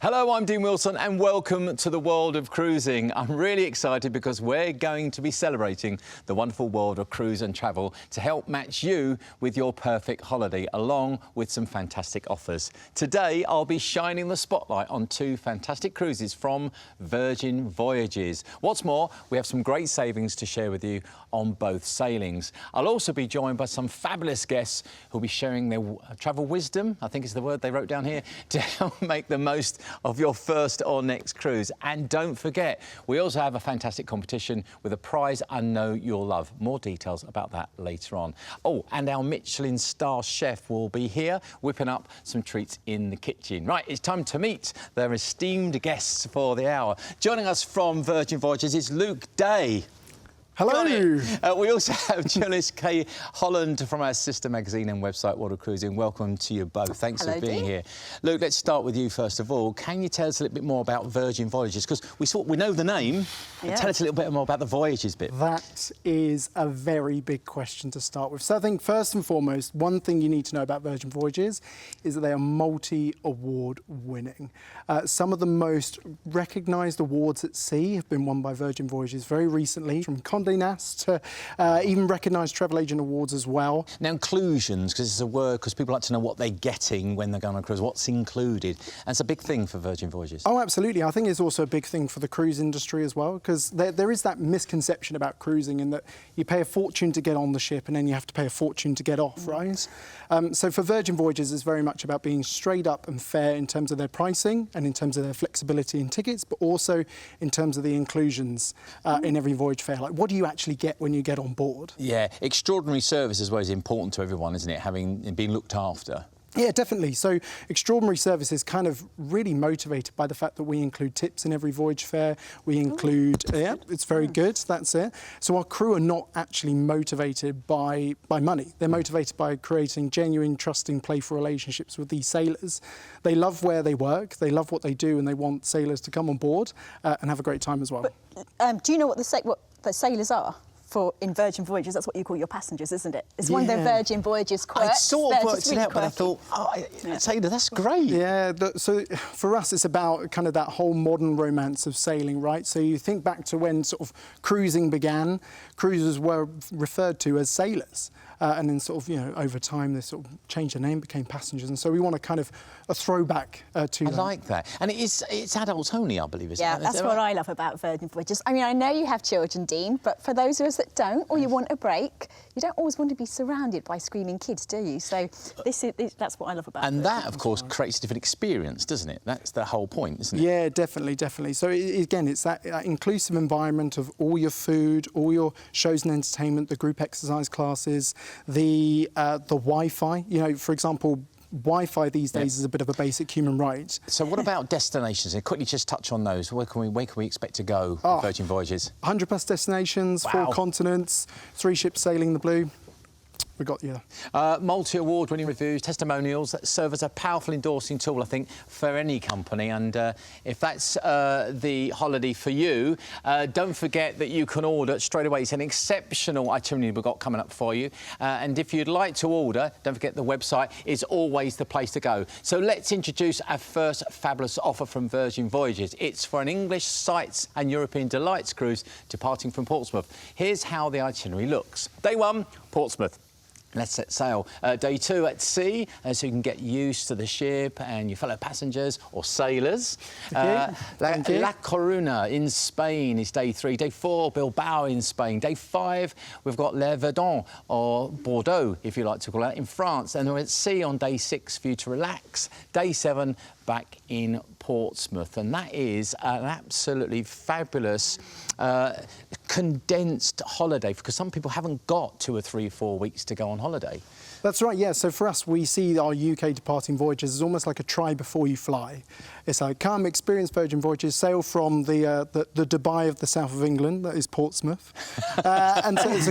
Hello, I'm Dean Wilson and welcome to the world of cruising. I'm really excited because we're going to be celebrating the wonderful world of cruise and travel to help match you with your perfect holiday, along with some fantastic offers. Today, I'll be shining the spotlight on two fantastic cruises from Virgin Voyages. What's more, we have some great savings to share with you on both sailings. I'll also be joined by some fabulous guests who'll be sharing their travel wisdom, I think is the word they wrote down here, to help make the most of your first or next cruise. And don't forget, we also have a fantastic competition with a prize I know you'll love. More details about that later on. Oh, and our Michelin-star chef will be here whipping up some treats in the kitchen. Right, it's time to meet their esteemed guests for the hour. Joining us from Virgin Voyages is Luke Day. Hello. We also have journalist Kay Holland from our sister magazine and website, World of Cruising. Welcome to you both. Thanks for being here. Luke, let's start with you first of all. Can you tell us a little bit more about Virgin Voyages? Because we know the name. Yeah. Tell us a little bit more about the Voyages bit. That is a very big question to start with. So I think first and foremost, one thing you need to know about Virgin Voyages is that they are multi-award winning. Some of the most recognised awards at sea have been won by Virgin Voyages very recently, from Condé Nast to even recognised travel agent awards as well. Now, inclusions, because it's a word, because people like to know what they're getting when they're going on a cruise, what's included. And it's a big thing for Virgin Voyages. Oh, absolutely. I think it's also a big thing for the cruise industry as well, because there is that misconception about cruising in that you pay a fortune to get on the ship and then you have to pay a fortune to get off, right? So for Virgin Voyages, it's very much about being straight up and fair in terms of their pricing and in terms of their flexibility in tickets, but also in terms of the inclusions in every voyage fare. Like, what do you actually get when you get on board? Yeah, extraordinary service as well is important to everyone, isn't it? Being looked after. Yeah, definitely. So extraordinary service is kind of really motivated by the fact that we include tips in every voyage fare. We include, it's very good, that's it. So our crew are not actually motivated by money. They're motivated by creating genuine, trusting, playful relationships with these sailors. They love where they work, they love what they do, and they want sailors to come on board and have a great time as well. But, do you know what the sailors are? In Virgin Voyages, that's what you call your passengers, isn't it? It's one of their Virgin Voyages quirks. I sort of worked it out, but I thought, sailor, that's great. Yeah, so for us, it's about kind of that whole modern romance of sailing, right? So you think back to when sort of cruising began, cruisers were referred to as sailors. And then sort of, over time, they sort of changed their name, became passengers. And so we want to kind of a throwback to that. I like that. And it's adults only, I believe, isn't it? Yeah, that's what I love about Virgin Voyages. I mean, I know you have children, Dean, but for those of us that don't, or you want a break, you don't always want to be surrounded by screaming kids, do you? So that's what I love about it. And that, of course, creates a different experience, doesn't it? That's the whole point, isn't it? Yeah, definitely. So, again, it's that inclusive environment of all your food, all your shows and entertainment, the group exercise classes, the Wi-Fi. For example, Wi-Fi these days is a bit of a basic human right. So what about destinations? And quickly just touch on those. Where can we expect to go with Virgin Voyages? 100+ destinations, 4 continents, 3 ships sailing the blue. We got you. Multi-award-winning reviews, testimonials that serve as a powerful endorsing tool, I think, for any company. And if that's the holiday for you, don't forget that you can order straight away. It's an exceptional itinerary we've got coming up for you. And if you'd like to order, don't forget the website is always the place to go. So let's introduce our first fabulous offer from Virgin Voyages. It's for an English Sights and European Delights cruise departing from Portsmouth. Here's how the itinerary looks. Day 1, Portsmouth. Let's set sail. Day 2 at sea, so you can get used to the ship and your fellow passengers or sailors. La Coruna in Spain is day 3. Day 4, Bilbao in Spain. Day 5, we've got Le Verdon, or Bordeaux, if you like to call it, in France. And we're at sea on day 6 for you to relax. Day 7, back in Portsmouth. And that is an absolutely fabulous condensed holiday, because some people haven't got 2 or 3 or 4 weeks to go on holiday. That's right, yeah. So for us, we see our UK departing voyages as almost like a try before you fly. It's like, come, experience Virgin Voyages, sail from the Dubai of the south of England, that is Portsmouth. And so it's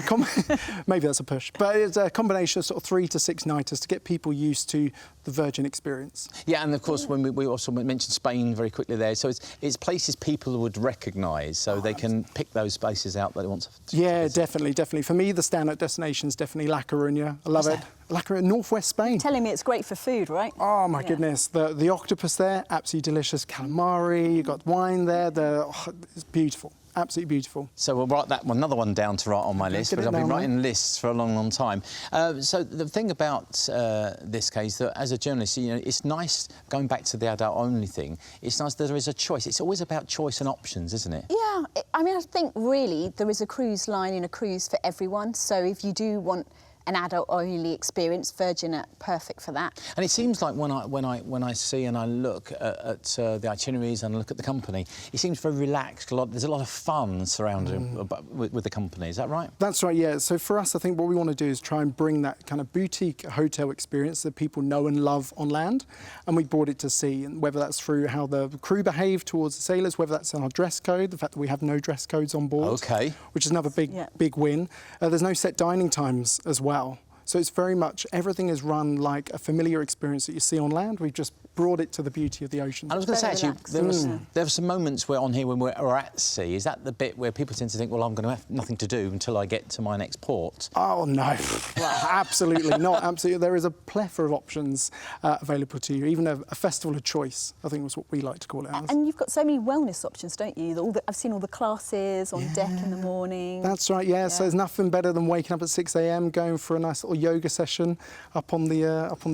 maybe that's a push, but it's a combination of sort of 3 to 6 nighters to get people used to the Virgin experience. Yeah, and of course, when we also mentioned Spain very quickly there, so it's places people would recognise, so they can pick those places out that they want to. Yeah, definitely. For me, the standout destination is definitely La Coruña. I love it. like northwest Spain. Telling me it's great for food, right? Oh my Yeah. goodness, the octopus there, absolutely delicious. Calamari, you've got wine there, it's beautiful. Absolutely beautiful. So we'll write that one, another one down to write on my list, get because it I've been down, writing lists for a long, long time. So the thing about this case, that as a journalist, you know, it's nice, going back to the adult-only thing, it's nice that there is a choice. It's always about choice and options, isn't it? Yeah, I mean, I think really there is a cruise line in a cruise for everyone. So if you do want an adult-only experience, Virgin are perfect for that. And it seems like when I see and I look at the itineraries and I look at the company, it seems very relaxed. There's a lot of fun surrounding with the company. Is that right? That's right, yeah. So for us, I think what we want to do is try and bring that kind of boutique hotel experience that people know and love on land, and we brought it to sea. And whether that's through how the crew behave towards the sailors, whether that's in our dress code, the fact that we have no dress codes on board, Okay. which is another big win. There's no set dining times as well. So it's very much, everything is run like a familiar experience that you see on land. We've just brought it to the beauty of the ocean. I was going to say, Very actually, relaxed. there were some moments on here when we're at sea. Is that the bit where people tend to think, well, I'm going to have nothing to do until I get to my next port? Oh, no. Well, absolutely not. Absolutely. There is a plethora of options available to you, even a festival of choice, I think was what we like to call it as. And you've got so many wellness options, don't you? I've seen all the classes on deck in the morning. That's right, yeah. So there's nothing better than waking up at 6 a.m, going for a nice little yoga session up on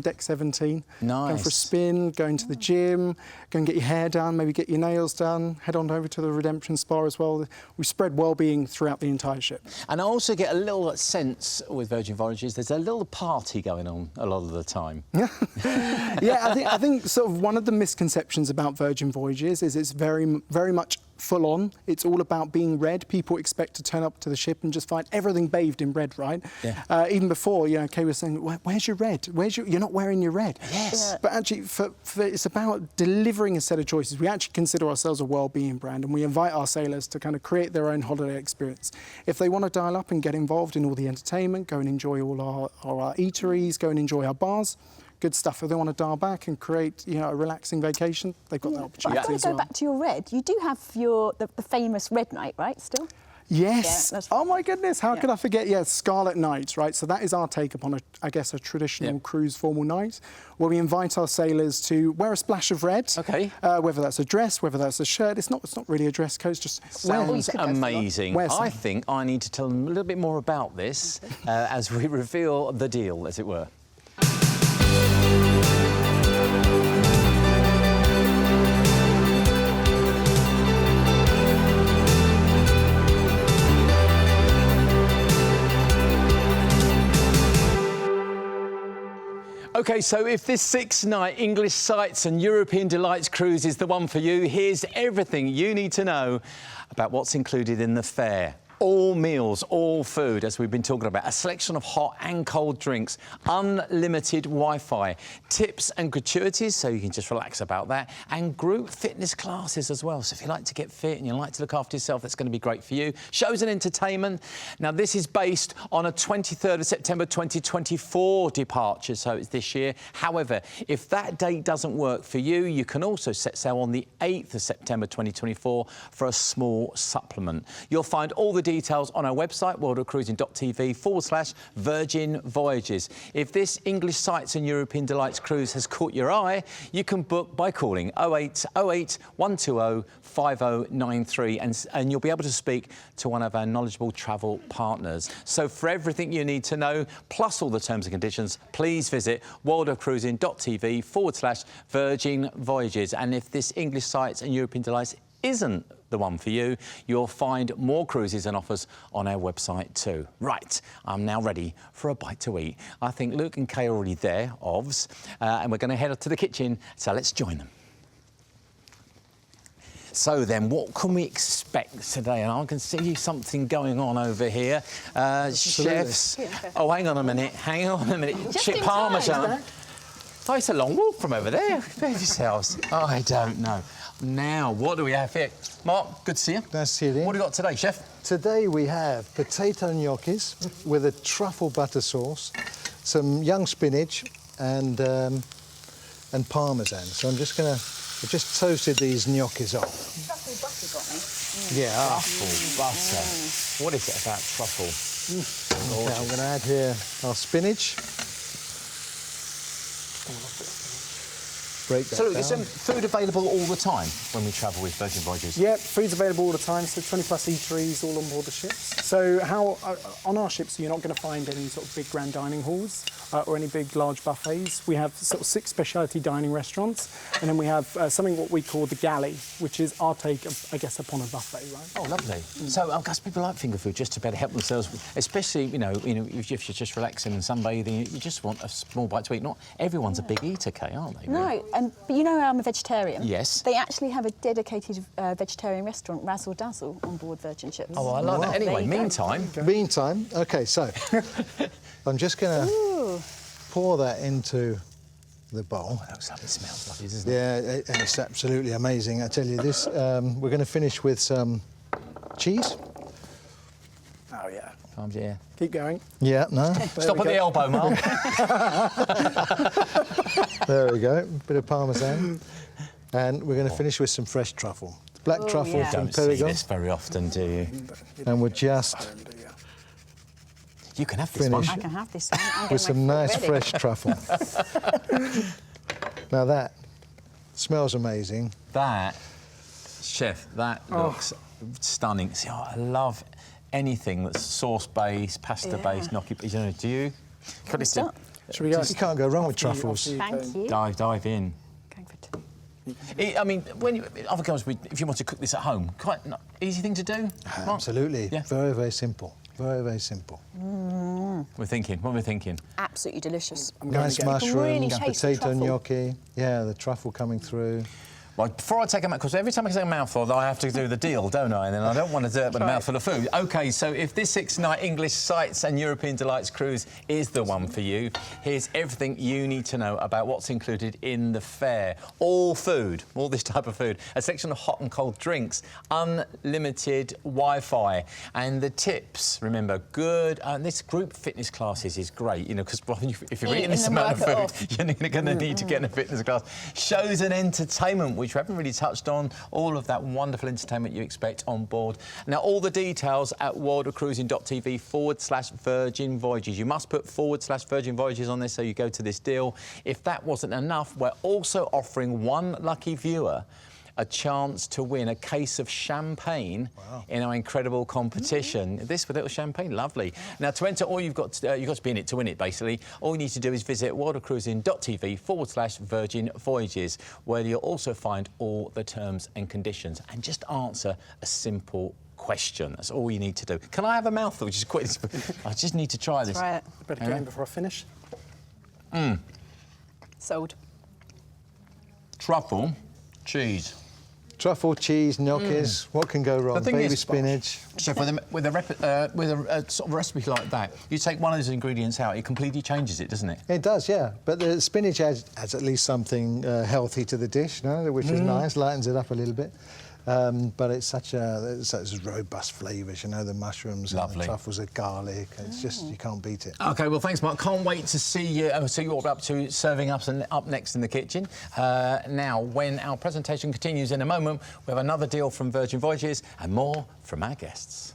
deck 17. Nice. Going for a spin, going to the gym, go and get your hair done, maybe get your nails done, head on over to the Redemption Spa as well. We spread well-being throughout the entire ship. And I also get a little sense with Virgin Voyages, there's a little party going on a lot of the time. Yeah, I think sort of one of the misconceptions about Virgin Voyages is it's very, very much full on. It's all about being red. People expect to turn up to the ship and just find everything bathed in red, right? Yeah. Even before, you know, Kay was saying, where's your red? You're not wearing your red. Yes. Yeah. But actually, it's about delivering a set of choices. We actually consider ourselves a well-being brand, and we invite our sailors to kind of create their own holiday experience. If they want to dial up and get involved in all the entertainment, go and enjoy all our eateries, go and enjoy our bars, good stuff. If they want to dial back and create, you know, a relaxing vacation, they've got that But opportunity I've got as to go well. back to your red. You do have the famous red night, right, still? Yes. Yeah, that's- Oh my goodness, how Yeah. could I forget? Yeah, Scarlet Night, right? So that is our take upon a traditional Yep. cruise formal night, where we invite our sailors to wear a splash of red. Okay. Whether that's a dress, whether that's a shirt, it's not really a dress code. It's just Sounds could go for that. amazing. Wear some. I think I need to tell them a little bit more about this as we reveal the deal, as it were. OK, so if this 6-night English Sights and European Delights cruise is the one for you, here's everything you need to know about what's included in the fare. All meals, all food, as we've been talking about, a selection of hot and cold drinks, unlimited Wi-Fi, tips and gratuities, so you can just relax about that, and group fitness classes as well. So if you like to get fit and you like to look after yourself, that's going to be great for you. Shows and entertainment. Now, this is based on a 23rd of September 2024 departure, so it's this year. However, if that date doesn't work for you, you can also set sail on the 8th of September 2024 for a small supplement. You'll find all the details on our website, worldofcruising.tv/Virgin Voyages. If this English Sights and European Delights cruise has caught your eye, you can book by calling 0808 120 5093 and you'll be able to speak to one of our knowledgeable travel partners. So for everything you need to know, plus all the terms and conditions, please visit worldofcruising.tv/Virgin Voyages. And if this English Sights and European Delights isn't the one for you, you'll find more cruises and offers on our website too. Right, I'm now ready for a bite to eat. I think Luke and Kay are already there, OVS, and we're going to head up to the kitchen, so let's join them. So then, what can we expect today? And I can see something going on over here. Chefs. Oh, hang on a minute. Chip in parmesan. Oh, it's a long walk from over there. Behave yourselves. Oh, I don't know. Now, what do we have here? Mark, good to see you. Nice to see you, Dean. What do we got today, Chef? Today we have potato gnocchis with a truffle butter sauce, some young spinach and parmesan. So I just toasted these gnocchis off. Truffle butter got me. Yeah. Truffle butter. What is it about truffle? Okay, I'm going to add here our spinach. break that So look, down. is food available all the time when we travel with Virgin Voyages? Yeah, food's available all the time, so 20 plus eateries all on board the ships. So on our ships, you're not going to find any sort of big grand dining halls or any big large buffets. We have sort of 6 specialty dining restaurants, and then we have something what we call the galley, which is our take, I guess, upon a buffet, right? Oh, lovely. So I guess people like finger food just to better help themselves, especially, you know, if you're just relaxing and sunbathing, you just want a small bite to eat. Not everyone's a big eater, Kay, aren't they? No, but you know I'm a vegetarian. Yes. They actually have a dedicated vegetarian restaurant, Razzle Dazzle, on board Virgin ships. Oh, I like that. Anyway, Meantime, OK, so I'm just going to pour that into the bowl. Oh, that smells lovely, doesn't it? Yeah, it's absolutely amazing. I tell you this, we're going to finish with some cheese. Oh, yeah. Yeah. Keep going. Yeah, no. Stop at the elbow, Mark. There we go. Bit of parmesan. And we're going to finish with some fresh truffle. Black truffle yeah. from Don't see Perigord. this very often, do you? And we're just You can have this one. Finish. I can have this one. I'm with getting some my nice foot ready. fresh truffle. Now that smells amazing. That, chef, that looks stunning. See, I love anything that's sauce-based, pasta-based, gnocchi. You know, do you? Got it to Should we go? You can't go wrong with truffles. Thank you. dive in. Going for 2. I mean, other girls, if you want to cook this at home, quite easy thing to do. Mark? Absolutely. Yeah. Very, very simple. Very, very simple. We're thinking. What are we thinking? Absolutely delicious. Nice again. mushrooms, Really taste the potato truffle. gnocchi. Yeah, the truffle coming through. Well, before I take a mouthful, because every time I take a mouthful, I have to do the deal, don't I? And then I don't want to do it with a mouthful of food. OK, so if this 6-night English Sights and European Delights cruise is the one for you, here's everything you need to know about what's included in the fare. All food, all this type of food, a section of hot and cold drinks, unlimited Wi-Fi, and the tips. Remember, good. This group fitness classes is great, you know, because if you're eating this amount of food, you're going to need to get in a fitness class. Shows and entertainment, which we haven't really touched on, all of that wonderful entertainment you expect on board. Now, all the details at worldofcruising.tv/Virgin Voyages. You must put /Virgin Voyages on this so you go to this deal. If that wasn't enough, we're also offering one lucky viewer a chance to win a case of champagne in our incredible competition. This with a little champagne, lovely. Now, to enter, all you've got to be in it to win it, basically. All you need to do is visit worldofcruising.tv/Virgin Voyages, where you'll also find all the terms and conditions, and just answer a simple question. That's all you need to do. Can I have a mouthful? Just quick. I just need to try this. Try it. Better get in before I finish. Sold. Truffle, cheese. Truffle, cheese, gnocchis. What can go wrong? The thing Baby is, spinach. Chef, with a sort of recipe like that, you take one of those ingredients out, it completely changes it, doesn't it? It does, yeah. But the spinach adds at least something healthy to the dish, no? Which is nice, lightens it up a little bit. But it's such robust flavours, you know, the mushrooms and the truffles, the garlic. It's just, you can't beat it. OK, well, thanks, Mark. Can't wait to see you what we're up to, serving us and up next in the kitchen. Now, when our presentation continues in a moment, we have another deal from Virgin Voyages and more from our guests.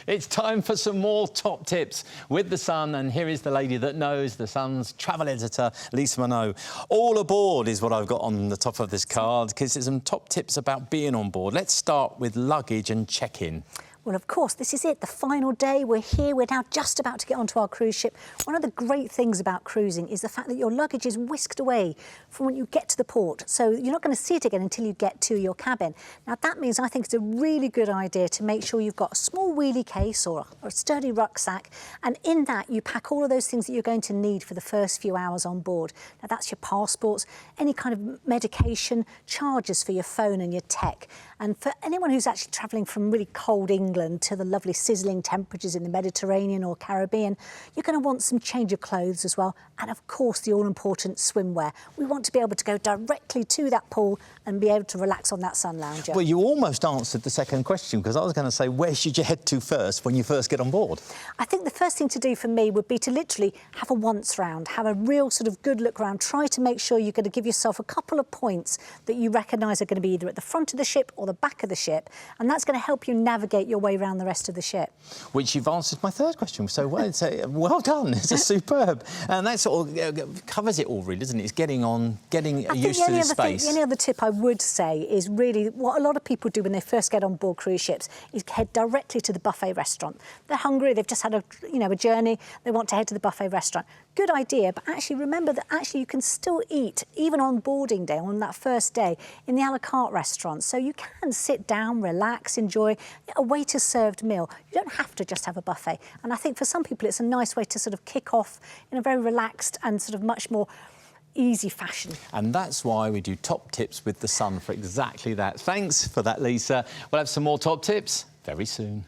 It's time for some more top tips with The Sun, and here is the lady that knows, The Sun's travel editor, Lisa Minot. All aboard is what I've got on the top of this card, because there's some top tips about being on board. Let's start with luggage and check-in. Well, of course, this is it, the final day. We're here, we're now just about to get onto our cruise ship. One of the great things about cruising is the fact that your luggage is whisked away from when you get to the port. So you're not going to see it again until you get to your cabin. Now, that means I think it's a really good idea to make sure you've got a small wheelie case or a sturdy rucksack, and in that you pack all of those things that you're going to need for the first few hours on board. Now, that's your passports, any kind of medication, chargers for your phone and your tech. And for anyone who's actually travelling from really cold England, England to the lovely sizzling temperatures in the Mediterranean or Caribbean, you're going to want some change of clothes as well. And of course, the all-important swimwear. We want to be able to go directly to that pool and be able to relax on that sun lounger. Well, you almost answered the second question, because I was going to say, where should you head to first when you first get on board? I think the first thing to do for me would be to literally have a once round, have a real sort of good look round, try to make sure you're going to give yourself a couple of points that you recognise are going to be either at the front of the ship or the back of the ship, and that's going to help you navigate your way around the rest of the ship. Which you've answered my third question, so well done, it's a superb. And that sort of covers it all, really, doesn't it? It's getting used to the space. The only other tip I would say is really what a lot of people do when they first get on board cruise ships is head directly to the buffet restaurant. They're hungry, they've just had a journey, they want to head to the buffet restaurant. Good idea, but actually remember that actually you can still eat, even on boarding day, on that first day, in the a la carte restaurants. So you can sit down, relax, enjoy a waiter-served meal. You don't have to just have a buffet. And I think for some people it's a nice way to sort of kick off in a very relaxed and sort of much more easy fashion. And that's why we do top tips with the sun, for exactly that. Thanks for that, Lisa. We'll have some more top tips very soon.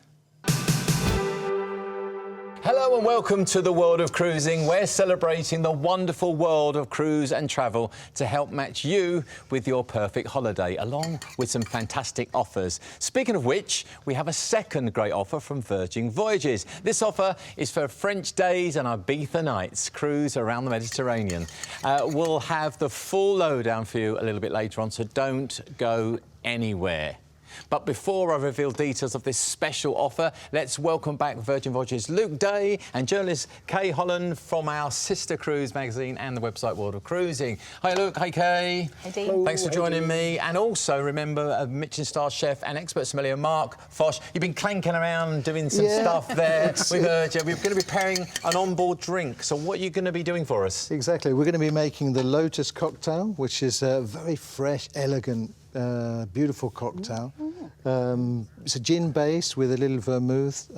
Hello and welcome to the world of cruising. We're celebrating the wonderful world of cruise and travel to help match you with your perfect holiday, along with some fantastic offers. Speaking of which, we have a second great offer from Virgin Voyages. This offer is for French Daze and Ibiza nights, cruise around the Mediterranean. We'll have the full lowdown for you a little bit later on, so don't go anywhere. But before I reveal details of this special offer, let's welcome back Virgin Voyages' Luke Day and journalist Kay Holland from our sister cruise magazine and the website World of Cruising. Hi Luke, hi Kay. Hi Dean. Thanks for joining me. And also remember Michelin-star chef and expert sommelier Marc Fosh. You've been clanking around doing some stuff there. We heard you. We're going to be preparing an onboard drink. So what are you going to be doing for us? Exactly. We're going to be making the Lotus cocktail, which is a very fresh, elegant, beautiful cocktail. It's a gin base with a little vermouth,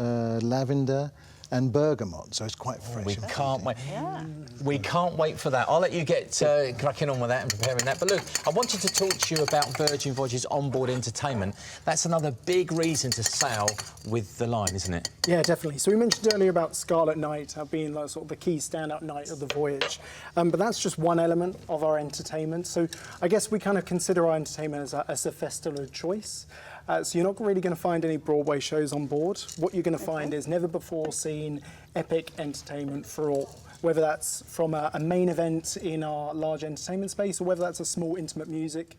lavender and bergamot, so it's quite fresh. We can't wait. Yeah. We can't wait for that. I'll let you get cracking on with that and preparing that. But look, I wanted to talk to you about Virgin Voyages onboard entertainment. That's another big reason to sail with the line, isn't it? Yeah, definitely. So we mentioned earlier about Scarlet Night being like sort of the key standout night of the voyage, but that's just one element of our entertainment. So I guess we kind of consider our entertainment as a festival of choice. So you're not really going to find any Broadway shows on board. What you're going to find is never before seen epic entertainment for all. Whether that's from a main event in our large entertainment space or whether that's a small intimate music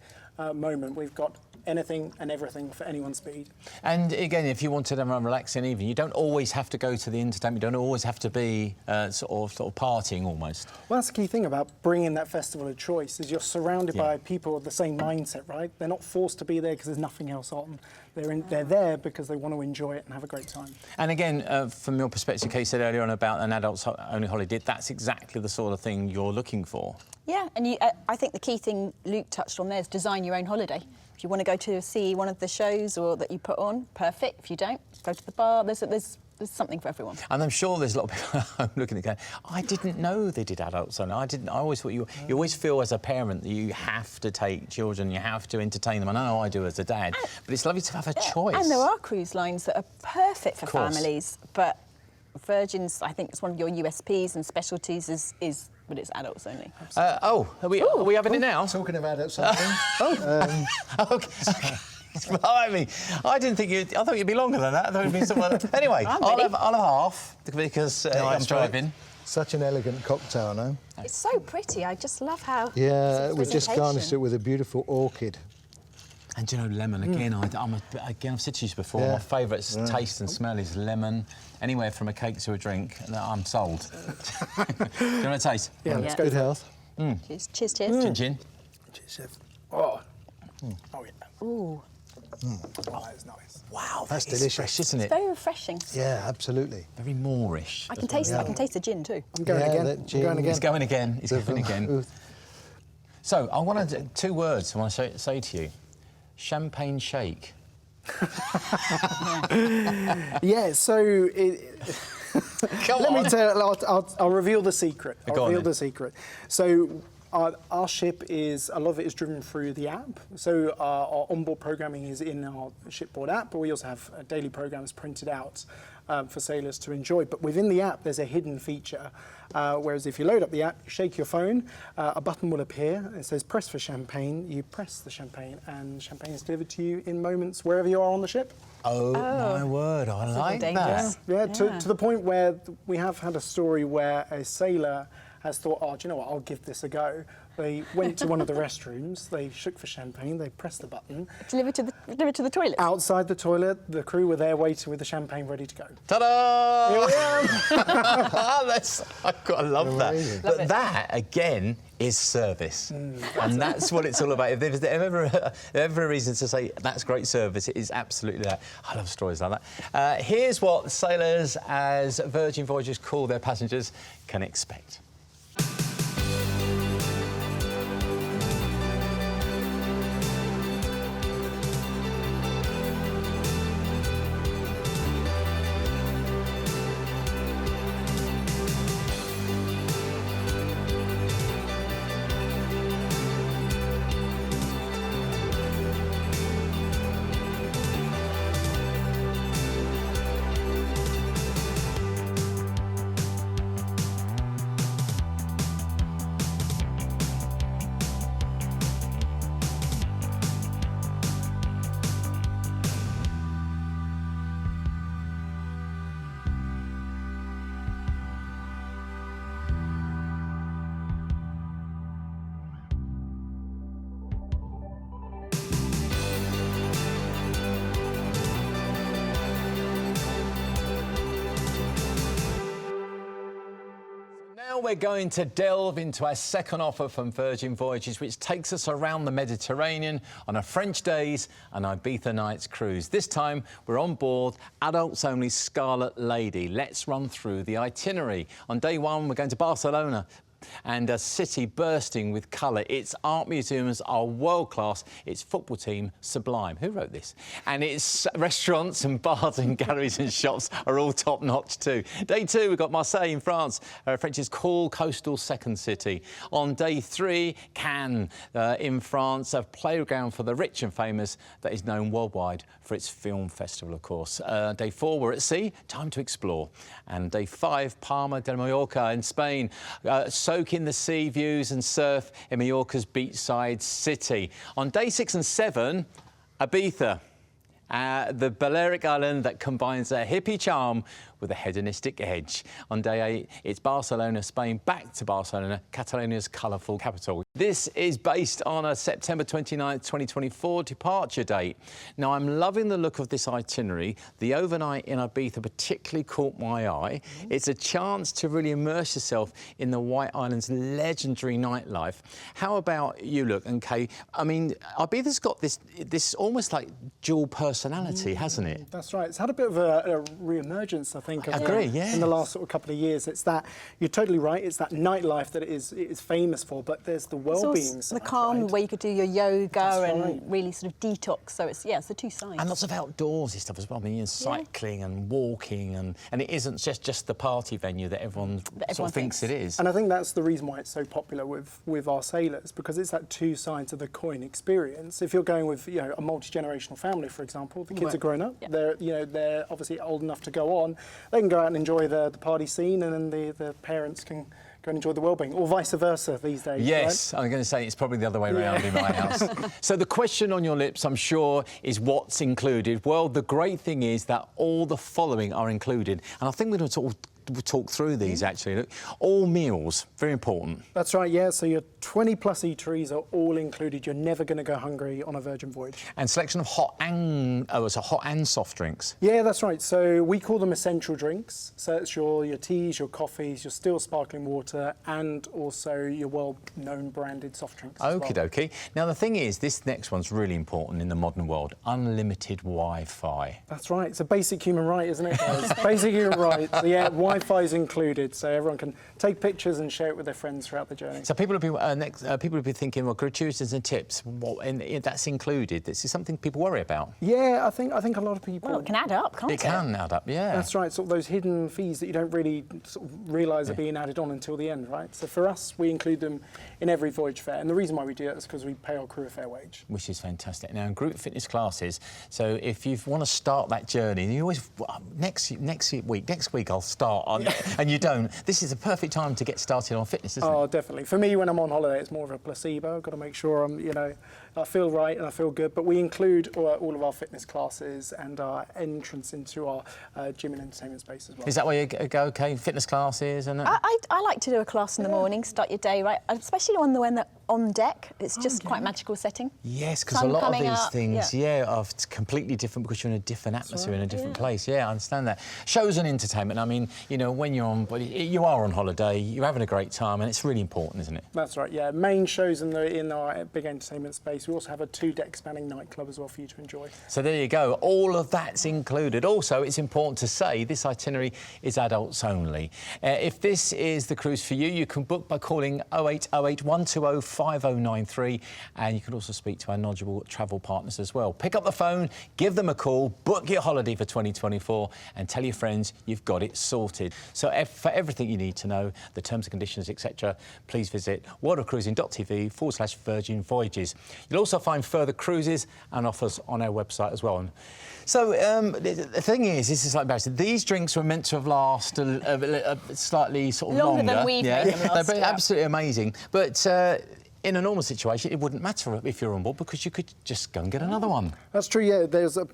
moment. We've got anything and everything for anyone's speed. And again, if you wanted a relaxing evening, you don't always have to go to the entertainment. You don't always have to be sort of partying almost. Well, that's the key thing about bringing that festival of choice is you're surrounded by people of the same mindset, right? They're not forced to be there because there's nothing else on. They're there because they want to enjoy it and have a great time. And again, from your perspective, Kate said earlier on about an adults-only holiday, that's exactly the sort of thing you're looking for. Yeah, and I think the key thing Luke touched on there is design your own holiday. If you want to go to see one of the shows or that you put on, perfect. If you don't, go to the bar. There's something for everyone. And I'm sure there's a lot of people at home looking at it going, I didn't know they did adults only. I always thought you always feel as a parent that you have to take children, you have to entertain them. I know I do as a dad, but it's lovely to have a choice. And there are cruise lines that are perfect for families, but Virgin's, I think it's one of your USPs and specialties but it's adults only. Are we having it now? Talking about adults only. Okay. Blimey. I thought you'd be longer than that. I thought it'd be somewhere. Anyway, I'll have half because I'm driving. Such an elegant cocktail, no? It's so pretty. I just love how. Yeah, we just garnished it with a beautiful orchid. And do you know, lemon, again, I've said to you before, my favourite taste and smell is lemon. Anywhere from a cake to a drink, I'm sold. Do you want to taste? Yeah, let's go. Good health. Cheers, cheers, cheers. Gin. Cheers, chef. Oh. Oh, yeah. Ooh. Oh, that's nice. Wow, that's delicious, fresh, isn't it? It's very refreshing. Yeah, absolutely. Very Moorish. I can taste the gin too. I'm going again. He's going again. He's going again. So, I want to do 2 words I want to say to you. Champagne shake. Yeah, so... Let me tell you, I'll reveal the secret. I'll reveal the secret. So Our ship is, a lot of it is driven through the app. So our onboard programming is in our shipboard app, but we also have daily programs printed out for sailors to enjoy. But within the app, there's a hidden feature. Whereas if you load up the app, you shake your phone, a button will appear. It says press for champagne. You press the champagne, and champagne is delivered to you in moments wherever you are on the ship. Oh, my word, I like that. Yeah, to the point where we have had a story where a sailor has thought, oh, do you know what, I'll give this a go. They went to one of the restrooms, they shook for champagne, they pressed the button. Delivered to the toilet? Outside the toilet, the crew were there waiting with the champagne ready to go. Ta-da! Here we are. I love that. But that, again, is service. And that's what it's all about. If there's ever a reason to say that's great service, it is absolutely that. I love stories like that. Here's what sailors, as Virgin Voyages call their passengers, can expect. Now we're going to delve into our second offer from Virgin Voyages, which takes us around the Mediterranean on a French Daze and Ibiza Nights cruise. This time we're on board adults only Scarlet Lady. Let's run through the itinerary. On day one, we're going to Barcelona, and a city bursting with colour. Its art museums are world-class, its football team sublime. Who wrote this? And its restaurants and bars and galleries and shops are all top-notch too. Day two, we've got Marseille in France, French's cool coastal second city. On day three, Cannes in France, a playground for the rich and famous that is known worldwide for its film festival, of course. Day four, we're at sea, time to explore. And day five, Palma de Mallorca in Spain. Soak in the sea views and surf in Mallorca's beachside city. On day 6 and 7, Ibiza, the Balearic island that combines a hippie charm with a hedonistic edge. On day 8, it's Barcelona, Spain, back to Barcelona, Catalonia's colourful capital. This is based on a September 29th, 2024 departure date. Now, I'm loving the look of this itinerary. The overnight in Ibiza particularly caught my eye. It's a chance to really immerse yourself in the White Island's legendary nightlife. How about you, look, and Kay? I mean, Ibiza's got this almost like dual personality, hasn't it? That's right. It's had a bit of a re-emergence, I think. I agree, yeah. In the last sort of couple of years, it's that, you're totally right, it's that nightlife that it is famous for, but there's the well-being side. The calm, right? where you could do your yoga That's and right. really sort of detox. So it's the two sides. And lots of outdoorsy stuff as well. I mean, cycling and walking, and it isn't just the party venue that everyone sort of thinks it is. And I think that's the reason why it's so popular with our sailors, because it's that two sides of the coin experience. If you're going with a multi-generational family, for example, the kids are grown up. Yeah. They're obviously old enough to go on. They can go out and enjoy the party scene, and then the parents can go and enjoy the well-being, or vice versa these days. Yes, right? I'm going to say it's probably the other way around in my house. So the question on your lips, I'm sure, is what's included. Well, the great thing is that all the following are included, and I think we're going to talk through these actually. Look, all meals, very important. That's right, yeah. So your 20 plus eateries are all included. You're never going to go hungry on a Virgin Voyage. And selection of hot and soft drinks. Yeah, that's right. So we call them essential drinks. So it's your teas, your coffees, your still sparkling water, and also your well-known branded soft drinks. Okie dokie. Now the thing is, this next one's really important in the modern world: unlimited Wi-Fi. That's right. It's a basic human right, isn't it, guys? Basic human right. So yeah, Wi-Fi Wi-Fi's included, so everyone can take pictures and share it with their friends throughout the journey. So people will be thinking, well, gratuities and tips, that's included. This is something people worry about. Yeah, I think a lot of people. Well, it can add up, can't it? It can add up, yeah. That's right. Sort of those hidden fees that you don't really sort of realise are being added on until the end, right? So for us, we include them in every voyage fare, and the reason why we do that is because we pay our crew a fair wage. Which is fantastic. Now, in group fitness classes, so if you want to start that journey, and you always next week I'll start on, and you don't. This is a perfect time to get started on fitness, isn't it? Oh, definitely. For me, when I'm on holiday, it's more of a placebo. I've got to make sure I feel right and I feel good. But we include all of our fitness classes and our entrance into our gym and entertainment space as well. Is that where you go? Okay, fitness classes and. I like to do a class in the morning, start your day right, especially when they're on deck. It's just quite a magical setting. Yes, because a Sun lot of coming these up, things, are completely different because you're in a different atmosphere, in a different place. Yeah, I understand that. Shows and entertainment. I mean, when you are on holiday, you're having a great time, and it's really important, isn't it? That's right. Yeah, main shows in our big entertainment space. We also have a 2-deck spanning nightclub as well for you to enjoy. So there you go. All of that's included. Also, it's important to say this itinerary is adults only. If this is the cruise for you, you can book by calling 0808 120 5093, and you can also speak to our knowledgeable travel partners as well. Pick up the phone, give them a call, book your holiday for 2024, and tell your friends you've got it sorted. So for everything you need to know, the terms and conditions, etc., please visit worldofcruising.tv/Virgin Voyages. You'll also find further cruises and offers on our website as well. So the thing is, this is like these drinks were meant to have lasted slightly sort of longer than we've made them last. They're absolutely amazing, but. In a normal situation, it wouldn't matter if you're on board because you could just go and get another one. That's true, yeah. There's a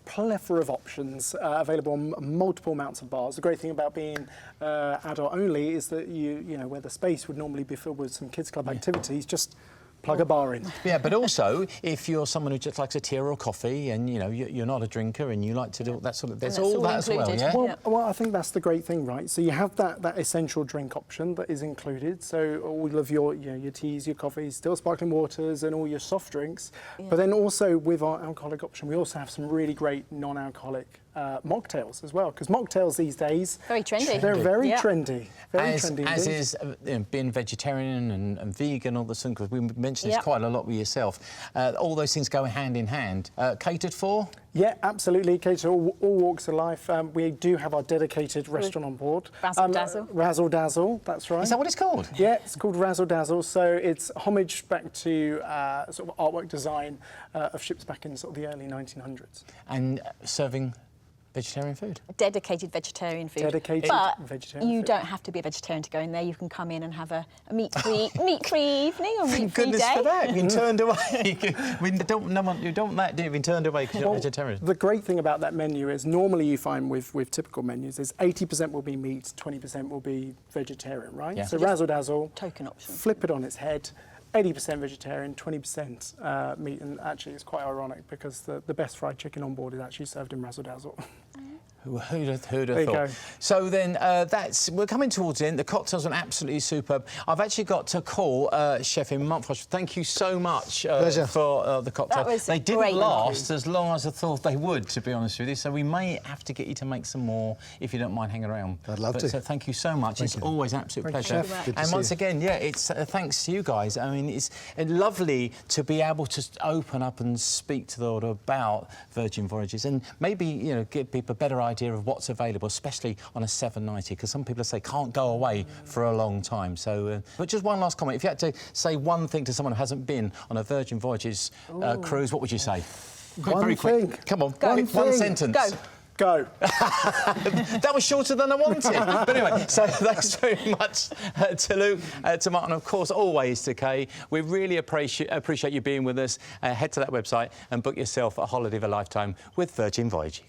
plethora of options available on multiple amounts of bars. The great thing about being adult only is that where the space would normally be filled with some kids club activities, just plug a bar in. Yeah, but also if you're someone who just likes a tea or a coffee and you're not a drinker and you like to do that sort of, there's all that included. As well, yeah. Well, I think that's the great thing, right? So you have that essential drink option that is included. So all of your teas, your coffees, still sparkling waters, and all your soft drinks. Yeah. But then also with our alcoholic option, we also have some really great non-alcoholic mocktails as well, because mocktails these days very trendy. They're very trendy. Very trendy. As is being vegetarian and vegan, all the things, because we mentioned this quite a lot with yourself. All those things go hand in hand. Catered for? Yeah, absolutely. Catered to all walks of life. We do have our dedicated restaurant on board. Razzle Dazzle. Razzle Dazzle, that's right. Is that what it's called? Yeah, it's called Razzle Dazzle. So it's homage back to sort of artwork design of ships back in sort of the early 1900s. And serving vegetarian food? Dedicated vegetarian food. Dedicated vegetarian you food. don't have to be a vegetarian to go in there. You can come in and have a meat-free evening or meat-free day. Thank goodness for that. You've been turned away. You don't that, do you? You've been turned away because you're not vegetarian. The great thing about that menu is normally you find with typical menus is 80% will be meat, 20% will be vegetarian, right? Yeah. So Razzle Dazzle, token option. Flip it on its head. 80% vegetarian, 20% meat, and actually it's quite ironic because the best fried chicken on board is actually served in Razzle Dazzle. Who'd have thought? So then we're coming towards the end. The cocktails are absolutely superb. I've actually got to call Chef Marc Fosh. Thank you so much for the cocktails. They didn't last as long as I thought they would, to be honest with you. So we may have to get you to make some more if you don't mind hanging around. I'd love to. So thank you so much. It's always an absolute pleasure. And once again, it's thanks to you guys. I mean, it's lovely to be able to open up and speak to the world about Virgin Voyages and maybe give people a better idea of what's available, especially on a 790, because some people say can't go away for a long time. So, but just one last comment. If you had to say one thing to someone who hasn't been on a Virgin Voyages cruise, what would you say? Very quick. Come on, one sentence. Go. That was shorter than I wanted. But anyway, so thanks very much to Luke, to Martin, and of course, always to Kay. We really appreciate you being with us. Head to that website and book yourself a holiday of a lifetime with Virgin Voyages.